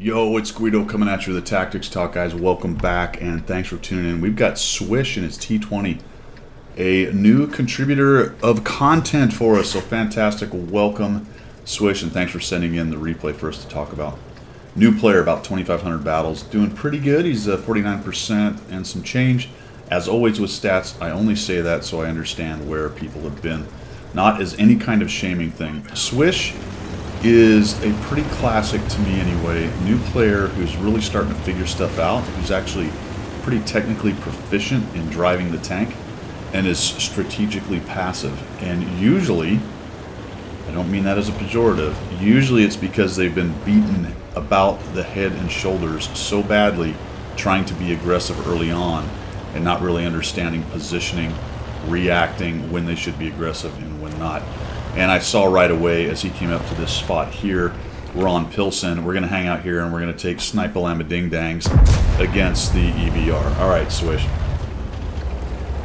Yo, it's Guido coming at you with the Tactics Talk, guys. Welcome back, and thanks for tuning in. We've got Swish and his T20, a new contributor of content for us, so fantastic. Welcome, Swish, and thanks for sending in the replay for us to talk about. New player, about 2,500 battles, doing pretty good. He's 49% and some change. As always with stats, I only say that so I understand where people have been, not as any kind of shaming thing. Swish is a pretty classic, to me anyway, new player who's really starting to figure stuff out, who's actually pretty technically proficient in driving the tank, and is strategically passive. And usually, I don't mean that as a pejorative, usually it's because they've been beaten about the head and shoulders so badly trying to be aggressive early on and not really understanding positioning, reacting when they should be aggressive and when not. And I saw right away as he came up to this spot here, we're on Pilsen. We're going to hang out here and we're going to take Snipe-a-Lama Ding Dangs against the EBR. All right, Swish.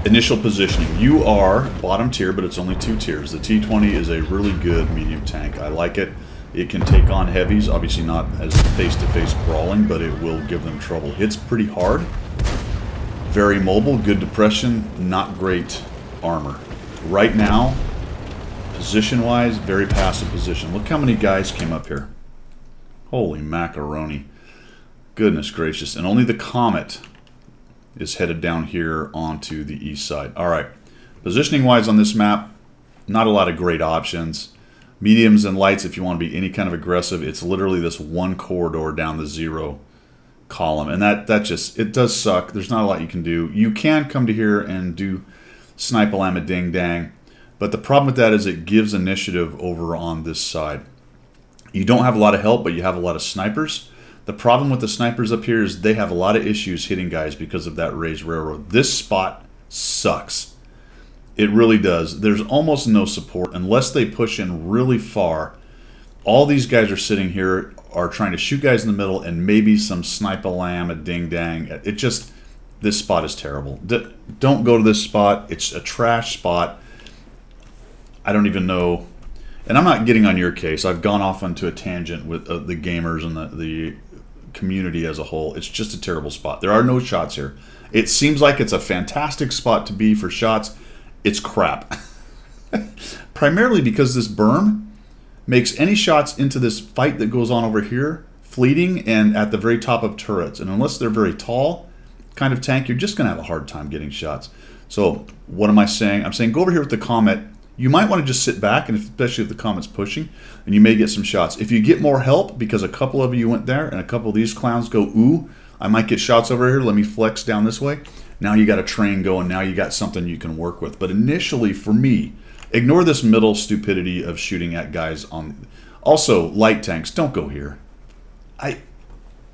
Initial positioning. You are bottom tier, but it's only 2 tiers. The T20 is a really good medium tank. I like it. It can take on heavies, obviously not as face-to-face brawling, but it will give them trouble. Hits pretty hard. Very mobile, good depression, not great armor. Right now, position-wise, very passive position. Look how many guys came up here. Holy macaroni. Goodness gracious. And only the Comet is headed down here onto the east side. All right. Positioning-wise on this map, not a lot of great options. Mediums and lights, if you want to be any kind of aggressive, it's literally this one corridor down the 0 column. And that just, it does suck. There's not a lot you can do. You can come to here and do Snipe-a-Lama Ding Dang. But the problem with that is it gives initiative over on this side. You don't have a lot of help, but you have a lot of snipers. The problem with the snipers up here is they have a lot of issues hitting guys because of that raised railroad. This spot sucks. It really does. There's almost no support unless they push in really far. All these guys are sitting here are trying to shoot guys in the middle and maybe some Snipe-a-Lama Ding Dang. It just, this spot is terrible. Don't go to this spot. It's a trash spot. I don't even know, and I'm not getting on your case. I've gone off onto a tangent with the gamers and the community as a whole. It's just a terrible spot. There are no shots here. It seems like it's a fantastic spot to be for shots. It's crap. Primarily because this berm makes any shots into this fight that goes on over here fleeting and at the very top of turrets. And unless they're very tall kind of tank, you're just going to have a hard time getting shots. So what am I saying? I'm saying go over here with the Comet. You might want to just sit back, and especially if the Comet's pushing, and you may get some shots. If you get more help, because a couple of you went there, and a couple of these clowns go, ooh, I might get shots over here, let me flex down this way. Now you got a train going, now you got something you can work with. But initially, for me, ignore this middle stupidity of shooting at guys on... Also, light tanks, don't go here. I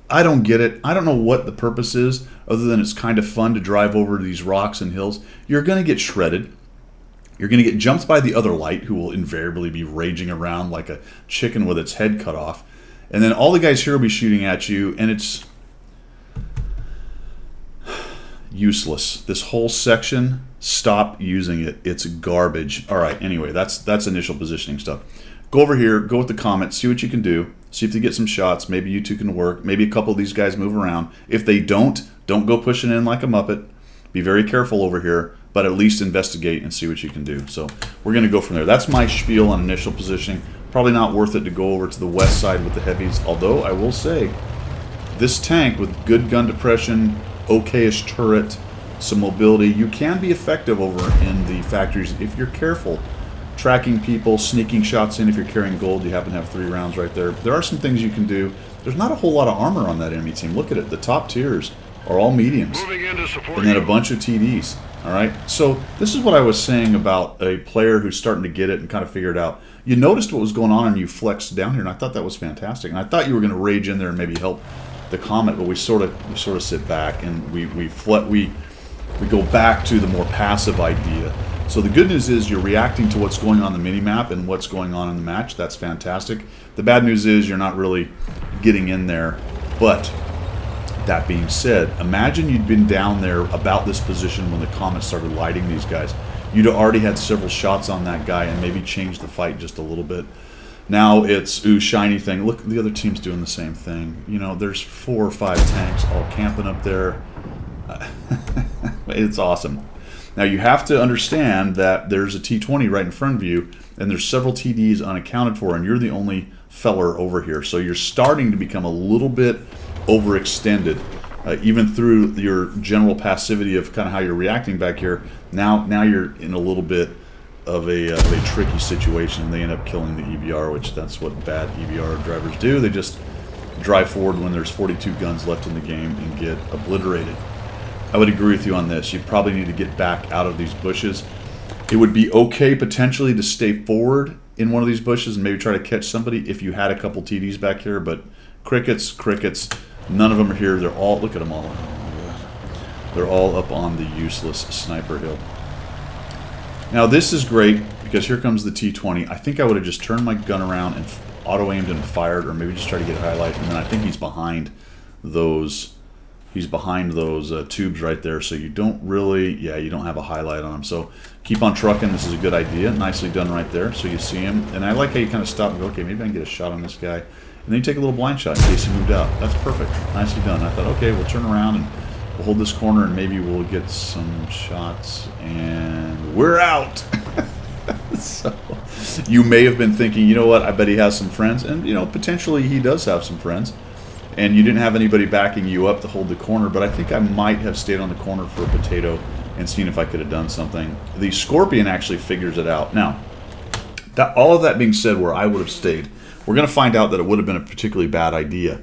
don't get it. I don't know what the purpose is, other than it's kind of fun to drive over these rocks and hills. You're going to get shredded. You're going to get jumped by the other light, who will invariably be raging around like a chicken with its head cut off. And then all the guys here will be shooting at you, and it's useless. This whole section, stop using it. It's garbage. All right, anyway, that's initial positioning stuff. Go over here, go with the Comet, see what you can do. See if they get some shots. Maybe you two can work. Maybe a couple of these guys move around. If they don't go pushing in like a Muppet. Be very careful over here, but at least investigate and see what you can do. So we're going to go from there. That's my spiel on initial positioning. Probably not worth it to go over to the west side with the heavies, although I will say this tank with good gun depression, okayish turret, some mobility, you can be effective over in the factories if you're careful. Tracking people, sneaking shots in if you're carrying gold. You happen to have 3 rounds right there. There are some things you can do. There's not a whole lot of armor on that enemy team. Look at it. The top tiers are all mediums, and then a bunch of TDs. All right, so this is what I was saying about a player who's starting to get it and kind of figure it out. You noticed what was going on and you flexed down here, and I thought that was fantastic. And I thought you were going to rage in there and maybe help the Comet, but we sort of sit back and we go back to the more passive idea. So the good news is you're reacting to what's going on the mini-map and what's going on in the match. That's fantastic. The bad news is you're not really getting in there, but that being said, imagine you'd been down there about this position when the Comet started lighting these guys. You'd already had several shots on that guy and maybe changed the fight just a little bit. Now it's, ooh, shiny thing. Look, the other team's doing the same thing. You know, there's 4 or 5 tanks all camping up there. It's awesome. Now you have to understand that there's a T20 right in front of you, and there's several TDs unaccounted for, and you're the only feller over here. So you're starting to become a little bit overextended, even through your general passivity of kind of how you're reacting back here. Now you're in a little bit of a tricky situation. They end up killing the EBR, which that's what bad EBR drivers do. They just drive forward when there's 42 guns left in the game and get obliterated. I would agree with you on this. You probably need to get back out of these bushes. It would be okay potentially to stay forward in one of these bushes and maybe try to catch somebody if you had a couple TDs back here, but crickets, none of them are here. They're all, look at them all. They're all up on the useless sniper hill. Now this is great because here comes the T20. I think I would have just turned my gun around and auto-aimed and fired, or maybe just try to get a highlight, and then I think he's behind those tubes right there, so you don't really, yeah, you don't have a highlight on him. So keep on trucking. This is a good idea. Nicely done right there. So you see him, and I like how you kind of stop and go, okay, maybe I can get a shot on this guy, and then you take a little blind shot in case he moved out. That's perfect. Nicely done. I thought, okay, we'll turn around and we'll hold this corner and maybe we'll get some shots, and we're out. So you may have been thinking, you know what, I bet he has some friends, and you know, potentially he does have some friends, and you didn't have anybody backing you up to hold the corner, but I think I might have stayed on the corner for a potato and seen if I could have done something. The Scorpion actually figures it out. Now, all of that being said, where I would have stayed, we're going to find out that it would have been a particularly bad idea.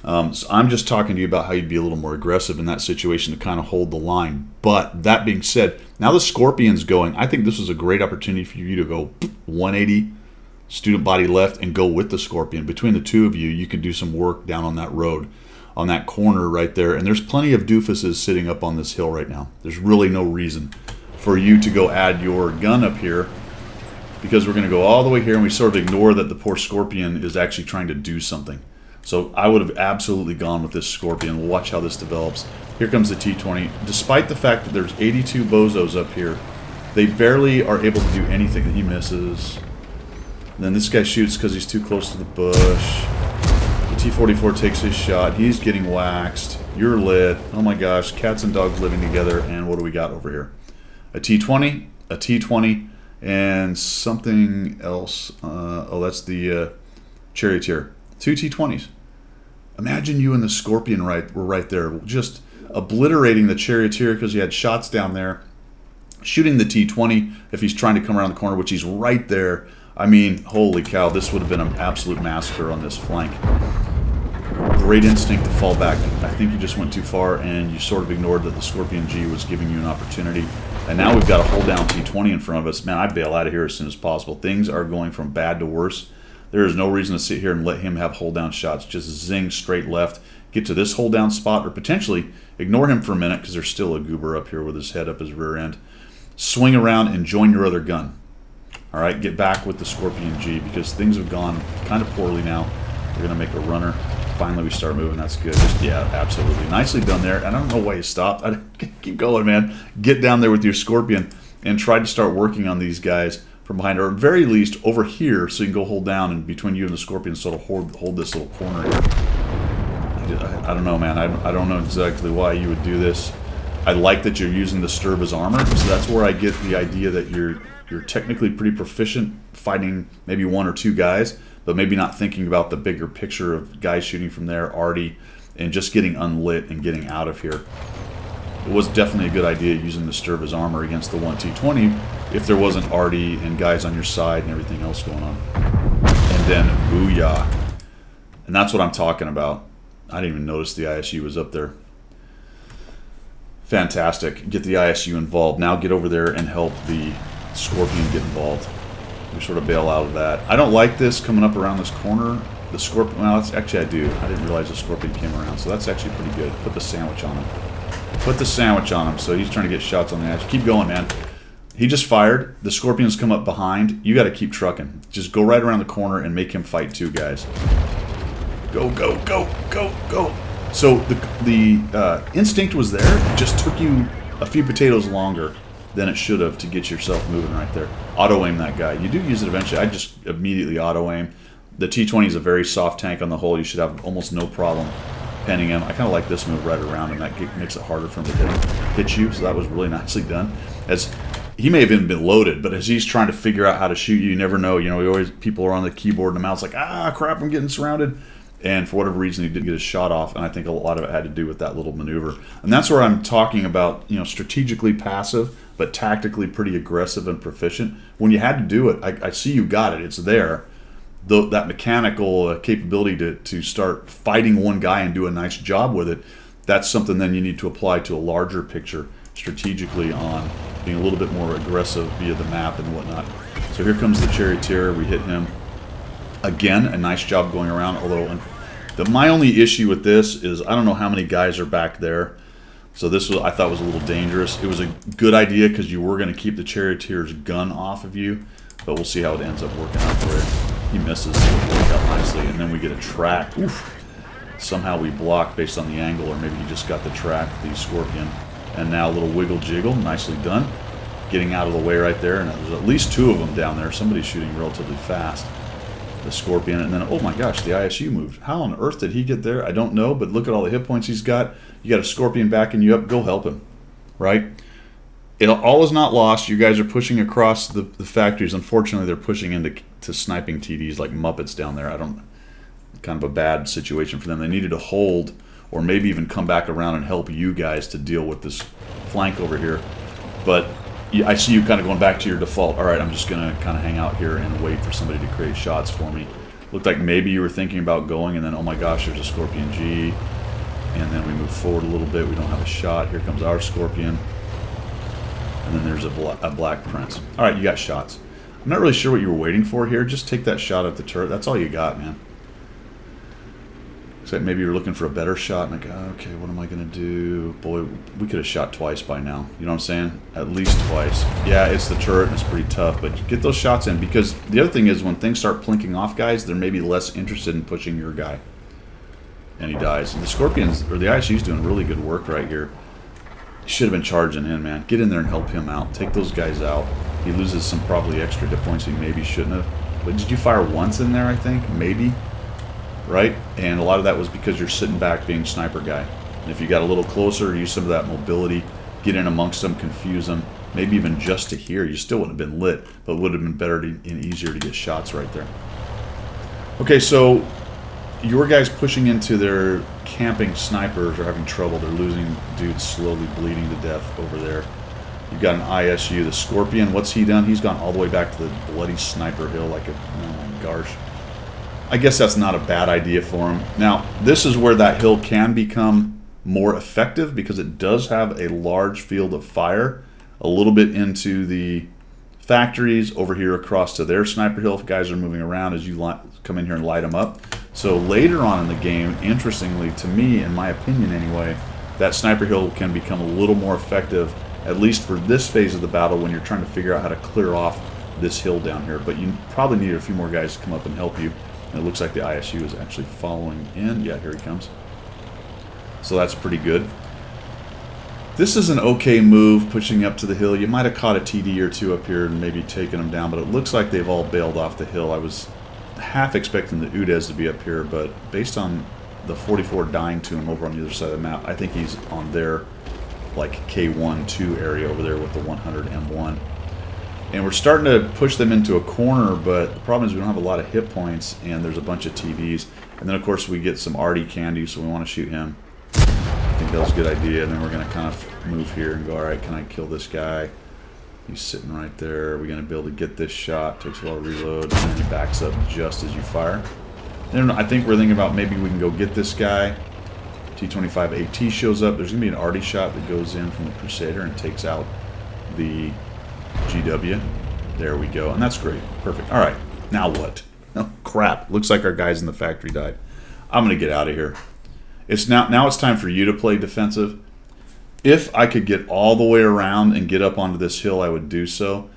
So I'm just talking to you about how you'd be a little more aggressive in that situation to kind of hold the line. But that being said, now the Scorpion's going. I think this is a great opportunity for you to go 180, student body left, and go with the Scorpion. Between the two of you, you can do some work down on that road, on that corner right there. And there's plenty of doofuses sitting up on this hill right now. There's really no reason for you to go add your gun up here, because we're going to go all the way here, and we sort of ignore that the poor Scorpion is actually trying to do something. So I would have absolutely gone with this Scorpion. We'll watch how this develops. Here comes the T20. Despite the fact that there's 82 bozos up here, they barely are able to do anything. He misses. And then this guy shoots because he's too close to the bush. The T-44 takes his shot. He's getting waxed. You're lit. Oh my gosh, cats and dogs living together. And what do we got over here? A T-20, a T-20, and something else. Oh, that's the Charioteer. 2 T-20s. Imagine you and the Scorpion were right there, just obliterating the Charioteer because he had shots down there, shooting the T-20 if he's trying to come around the corner, which he's right there. I mean, holy cow, this would have been an absolute massacre on this flank. Great instinct to fall back. I think you just went too far, and you sort of ignored that the Scorpion G was giving you an opportunity. And now we've got a hold down T-20 in front of us. Man, I'd bail out of here as soon as possible. Things are going from bad to worse. There is no reason to sit here and let him have hold down shots. Just zing straight left, get to this hold down spot, or potentially ignore him for a minute because there's still a goober up here with his head up his rear end. Swing around and join your other gun. All right, get back with the Scorpion G because things have gone kind of poorly now. We're going to make a runner. Finally, we start moving. That's good. Yeah, absolutely. Nicely done there. I don't know why you stopped. Keep going, man. Get down there with your Scorpion and try to start working on these guys from behind, or at very least over here, so you can go hold down, and between you and the Scorpion sort of hold this little corner here. I don't know, man. I don't know exactly why you would do this. I like that you're using the Sturb as armor, so that's where I get the idea that you're technically pretty proficient fighting maybe 1 or 2 guys, but maybe not thinking about the bigger picture of guys shooting from there, arty, and just getting unlit and getting out of here. It was definitely a good idea using the Sturb as armor against the 1 T-20 if there wasn't arty and guys on your side and everything else going on. And then booyah. And that's what I'm talking about. I didn't even notice the ISU was up there. Fantastic. Get the ISU involved. Now get over there and help the Scorpion get involved. We sort of bail out of that. I don't like this coming up around this corner. The Scorpion, well, that's, actually I do. I didn't realize the Scorpion came around, so that's actually pretty good. Put the sandwich on him. Put the sandwich on him, so he's trying to get shots on the edge. Keep going, man. He just fired. The Scorpions come up behind. You got to keep trucking. Just go right around the corner and make him fight 2 guys. Go, go, go, go, go. So the instinct was there. It just took you a few potatoes longer than it should have to get yourself moving right there. Auto-aim that guy. You do use it eventually. I just immediately auto-aim. The T-20 is a very soft tank on the whole. You should have almost no problem penning him. I kind of like this move right around, and that makes it harder for him to hit you, so that was really nicely done. As he may have even been loaded, but as he's trying to figure out how to shoot you, you never know. You know, people are on the keyboard and the mouse like, ah, crap, I'm getting surrounded. And for whatever reason, he didn't get his shot off, and I think a lot of it had to do with that little maneuver. And that's where I'm talking about, you know, strategically passive, but tactically pretty aggressive and proficient. When you had to do it, I see you got it. It's there. That mechanical capability to start fighting one guy and do a nice job with it, that's something then you need to apply to a larger picture strategically on being a little bit more aggressive via the map and whatnot. So here comes the charioteer. We hit him. Again, a nice job going around, although my only issue with this is I don't know how many guys are back there. So this I thought was a little dangerous. It was a good idea because you were going to keep the charioteer's gun off of you, but we'll see how it ends up working out for you. He misses, worked out nicely, and then we get a track. Oof. Somehow we blocked based on the angle, or maybe he just got the track, the Scorpion. And now a little wiggle jiggle, nicely done. Getting out of the way right there, and there's at least two of them down there. Somebody's shooting relatively fast. The Scorpion, and then, oh my gosh, the ISU moved. How on earth did he get there? I don't know, but look at all the hit points he's got. You got a Scorpion backing you up, go help him, right? All is not lost. You guys are pushing across the factories. Unfortunately, they're pushing into sniping TDs like Muppets down there. Kind of a bad situation for them. They needed to hold, or maybe even come back around and help you guys to deal with this flank over here. But I see you kind of going back to your default. All right, I'm just going to kind of hang out here and wait for somebody to create shots for me. Looked like maybe you were thinking about going, and then, oh my gosh, there's a Scorpion G. And then we move forward a little bit. We don't have a shot. Here comes our Scorpion. And then there's a Black Prince. All right, you got shots. I'm not really sure what you were waiting for here. Just take that shot at the turret. That's all you got, man. Except maybe you're looking for a better shot. And like, okay, what am I going to do? Boy, we could have shot twice by now. You know what I'm saying? At least twice. Yeah, it's the turret, and it's pretty tough. But get those shots in. Because the other thing is, when things start plinking off guys, they're maybe less interested in pushing your guy. And he dies. And the Scorpions, or the ISU's doing really good work right here. Should have been charging in, man. Get in there and help him out. Take those guys out. He loses some probably extra hit points he maybe shouldn't have. But did you fire once in there, I think? Maybe. Right? And a lot of that was because you're sitting back being sniper guy. And if you got a little closer, use some of that mobility, get in amongst them, confuse them, maybe even just to hear. You still wouldn't have been lit, but would have been better and easier to get shots right there. Okay, so your guys pushing into their camping snipers are having trouble. They're losing dudes slowly bleeding to death over there. You've got an ISU, the Scorpion. What's he done? He's gone all the way back to the bloody sniper hill like a, oh my gosh. I guess that's not a bad idea for him. Now, this is where that hill can become more effective because it does have a large field of fire a little bit into the factories over here across to their sniper hill if guys are moving around as you come in here and light them up. So later on in the game, interestingly to me, in my opinion anyway, that sniper hill can become a little more effective, at least for this phase of the battle when you're trying to figure out how to clear off this hill down here. But you probably need a few more guys to come up and help you. And it looks like the ISU is actually following in. Yeah, here he comes. So that's pretty good. This is an okay move, pushing up to the hill. You might have caught a TD or two up here and maybe taken them down, but it looks like they've all bailed off the hill. I was half expecting the Udez to be up here, but based on the 44 dying to him over on the other side of the map, I think he's on their like K1-2 area over there with the 100 M1. And we're starting to push them into a corner, but the problem is we don't have a lot of hit points, and there's a bunch of TVs. And then, of course, we get some Artie candy, so we want to shoot him. I think that was a good idea. And then we're going to kind of move here and go, all right, can I kill this guy? He's sitting right there. Are we going to be able to get this shot? Takes a while to reload, and then he backs up just as you fire. And I think we're thinking about maybe we can go get this guy. T-25 AT shows up. There's going to be an Artie shot that goes in from the Crusader and takes out the GW. There we go. And that's great. Perfect. All right. Now what? Oh, crap. Looks like our guys in the factory died. I'm going to get out of here. Now it's time for you to play defensive. If I could get all the way around and get up onto this hill, I would do so.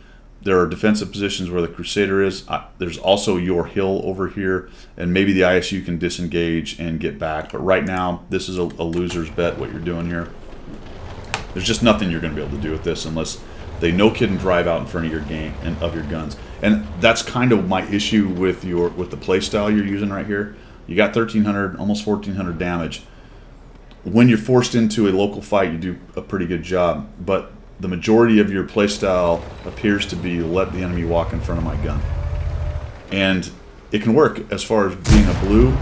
There are defensive positions where the Crusader is. There's also your hill over here, and maybe the ISU can disengage and get back. But right now, this is a loser's bet, what you're doing here. There's just nothing you're going to be able to do with this unless They no kid and drive out in front of your game and of your guns. And that's kind of my issue with the play style you're using right here. You got 1,300, almost 1,400 damage. When you're forced into a local fight, you do a pretty good job. But the majority of your play style appears to be let the enemy walk in front of my gun. And it can work as far as being a blue,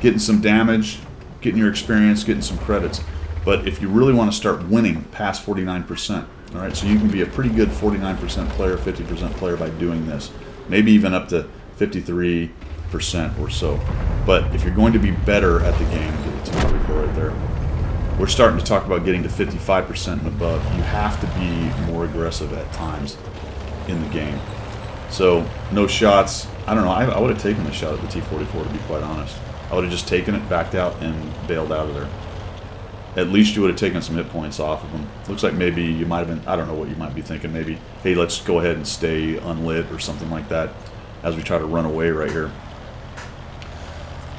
getting some damage, getting your experience, getting some credits. But if you really want to start winning past 49%, all right, so you can be a pretty good 49% player, 50% player by doing this. Maybe even up to 53% or so. But if you're going to be better at the game, get the 244 right there. We're starting to talk about getting to 55% and above. You have to be more aggressive at times in the game. So, no shots. I don't know. I would have taken the shot at the T-44, to be quite honest. I would have just taken it, backed out, and bailed out of there. At least you would have taken some hit points off of them. Looks like maybe you might have been, I don't know what you might be thinking. Maybe, hey, let's go ahead and stay unlit or something like that as we try to run away right here.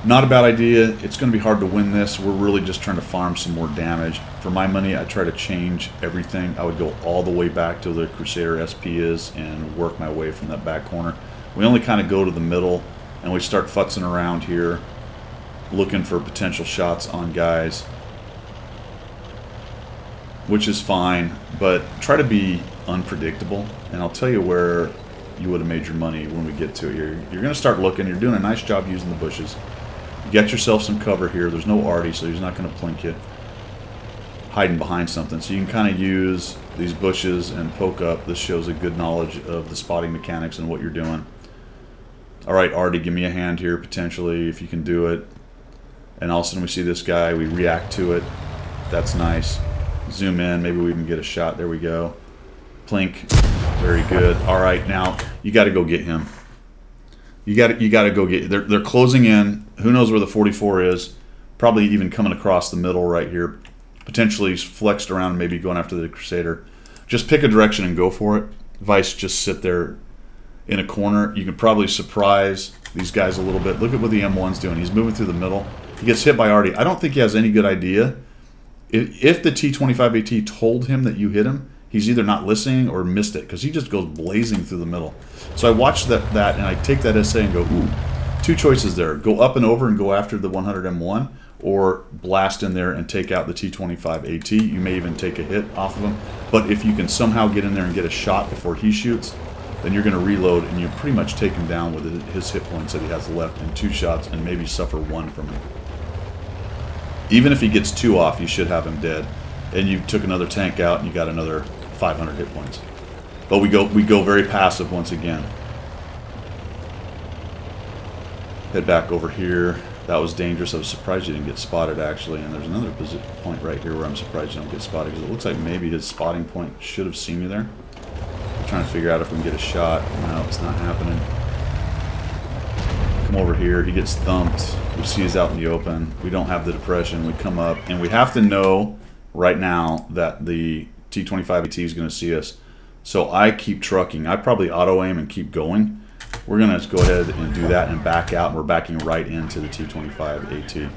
Not a bad idea. It's going to be hard to win this. We're really just trying to farm some more damage. For my money, I try to change everything. I would go all the way back to the Crusader SP is and work my way from that back corner. We only kind of go to the middle and we start futzing around here, looking for potential shots on guys, which is fine, but try to be unpredictable. And I'll tell you where you would have made your money when we get to it. You're going to start looking. You're doing a nice job using the bushes. You get yourself some cover here. There's no arty, so he's not going to plink you. Hiding behind something. So you can kind of use these bushes and poke up. This shows a good knowledge of the spotting mechanics and what you're doing. All right, arty, give me a hand here, potentially, if you can do it. And all of a sudden we see this guy. We react to it. That's nice. Zoom in. Maybe we even get a shot. There we go. Plink. Very good. All right, now you got to go get him. You got to go get. They're closing in. Who knows where the 44 is? Probably even coming across the middle right here. Potentially flexed around, maybe going after the Crusader. Just pick a direction and go for it. Vice, just sit there in a corner. You can probably surprise these guys a little bit. Look at what the M1's doing. He's moving through the middle. He gets hit by arty. I don't think he has any good idea. If the T-25AT told him that you hit him, he's either not listening or missed it, because he just goes blazing through the middle. So I watch that and I take that SA and go, ooh, two choices there. Go up and over and go after the 100 M1, or blast in there and take out the T-25AT. You may even take a hit off of him. But if you can somehow get in there and get a shot before he shoots, then you're going to reload and you pretty much take him down with his hit points that he has left in 2 shots and maybe suffer 1 from him. Even if he gets 2 off, you should have him dead. And you took another tank out and you got another 500 hit points. But we go very passive once again. Head back over here. That was dangerous. I was surprised you didn't get spotted, actually. And there's another point right here where I'm surprised you don't get spotted, because it looks like maybe his spotting point should have seen you there. I'm trying to figure out if we can get a shot. No, it's not happening. Come over here. He gets thumped. We see he's out in the open. We don't have the depression. We come up, and we have to know right now that the T-25AT is going to see us. So I keep trucking. I probably auto-aim and keep going. We're going to go ahead and do that and back out. And we're backing right into the T-25AT.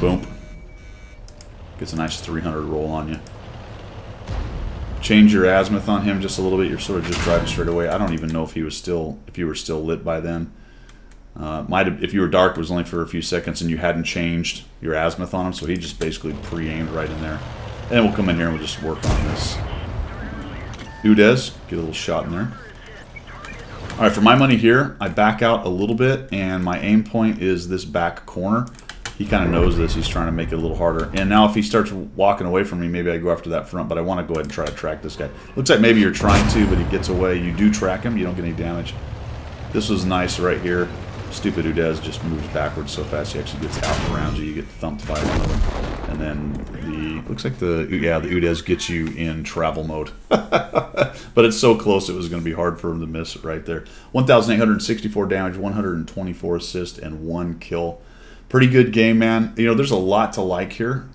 Boom. Gets a nice 300 roll on you. Change your azimuth on him just a little bit. You're sort of just driving straight away. I don't even know if he was still, if you were still lit by then. Might have, if you were dark, it was only for a few seconds and you hadn't changed your azimuth on him, so he just basically pre-aimed right in there. And then we'll come in here and we'll just work on this. Udez, get a little shot in there. All right, for my money here, I back out a little bit, and my aim point is this back corner. He kind of knows this. He's trying to make it a little harder. And now if he starts walking away from me, maybe I go after that front, but I want to go ahead and try to track this guy. Looks like maybe you're trying to, but he gets away. You do track him. You don't get any damage. This was nice right here. Stupid Udez just moves backwards so fast he actually gets out and around you. You get thumped by one of them. And then looks like the Udez gets you in travel mode. But it's so close it was going to be hard for him to miss right there. 1,864 damage, 124 assist, and 1 kill. Pretty good game, man. You know, there's a lot to like here.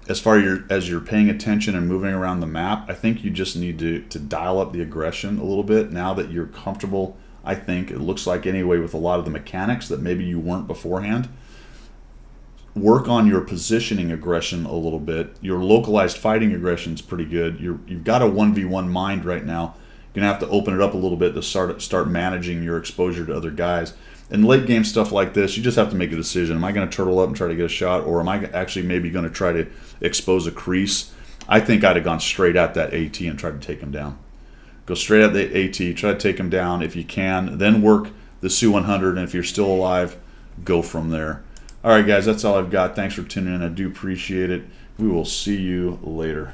As far as you're paying attention and moving around the map, I think you just need to dial up the aggression a little bit now that you're comfortable. I think it looks like anyway with a lot of the mechanics that maybe you weren't beforehand. work on your positioning aggression a little bit. Your localized fighting aggression is pretty good. You've got a 1v1 mind right now. You're going to have to open it up a little bit to start managing your exposure to other guys. And late game stuff like this, you just have to make a decision. Am I going to turtle up and try to get a shot, or am I actually maybe going to try to expose a crease? I think I'd have gone straight at that AT and tried to take him down. Go straight at the AT, try to take him down if you can, then work the Su-100, and if you're still alive, go from there. All right, guys, that's all I've got. Thanks for tuning in. I do appreciate it. We will see you later.